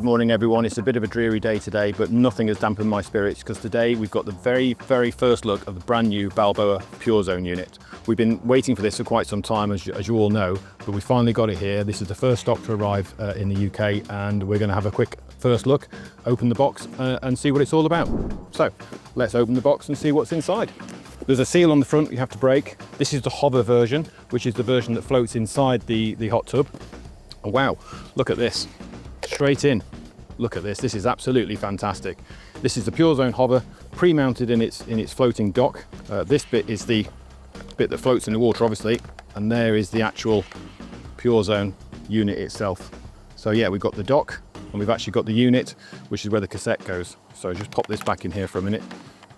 Good morning everyone. It's a bit of a dreary day today, but nothing has dampened my spirits because today we've got the very first look of the brand new Balboa Purezone unit. We've been waiting for this for quite some time, as you all know, but we finally got it here. This is the first stock to arrive in the UK, and we're going to have a quick first look, open the box and see what it's all about. So let's open the box and see what's inside. There's a seal on the front you have to break. This is the hover version, which is the version that floats inside the hot tub. Oh, wow, look at this. Straight in. Look at this. This is absolutely fantastic. This is the Purezone hover, pre-mounted in its floating dock. This bit is the bit that floats in the water, obviously, and there is the actual Purezone unit itself. So yeah, we've got the dock and we've actually got the unit, which is where the cassette goes. So just pop this back in here for a minute.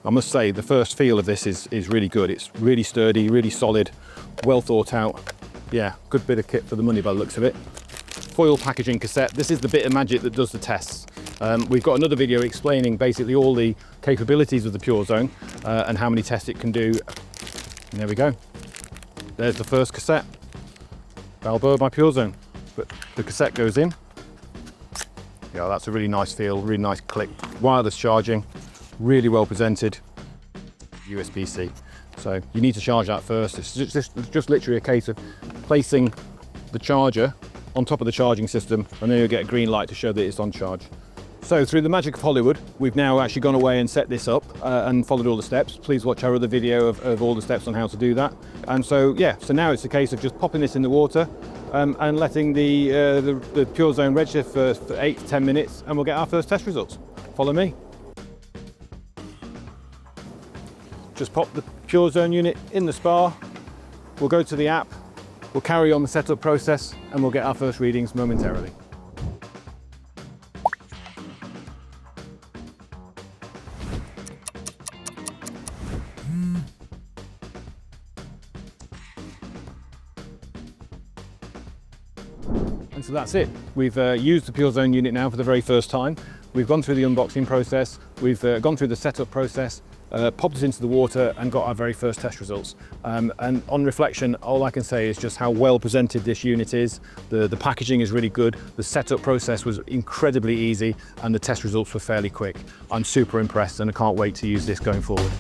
I must say the first feel of this is really good. It's really sturdy, really solid, well thought out. Yeah, good bit of kit for the money by the looks of it. Foil packaging cassette. This is the bit of magic that does the tests. We've got another video explaining basically all the capabilities of the Purezone and how many tests it can do. And there we go. There's the first cassette. Balboa by Purezone. But the cassette goes in. Yeah, that's a really nice feel, really nice click. Wireless charging, really well presented. USB-C. So you need to charge that first. It's just literally a case of placing the charger on top of the charging system, and then you'll get a green light to show that it's on charge. So through the magic of Hollywood, we've now actually gone away and set this up and followed all the steps. Please watch our other video of all the steps on how to do that. And so yeah, so now it's a case of just popping this in the water and letting the Purezone register for 8 to 10 minutes, and we'll get our first test results. Follow me. Just pop the Purezone unit in the spa. We'll go to the app. We'll carry on the setup process and we'll get our first readings momentarily. And so that's it. We've used the Purezone unit now for the very first time. We've gone through the unboxing process. We've gone through the setup process. Popped it into the water and got our very first test results. And on reflection, all I can say is just how well presented this unit is. The packaging is really good. The setup process was incredibly easy and the test results were fairly quick. I'm super impressed and I can't wait to use this going forward.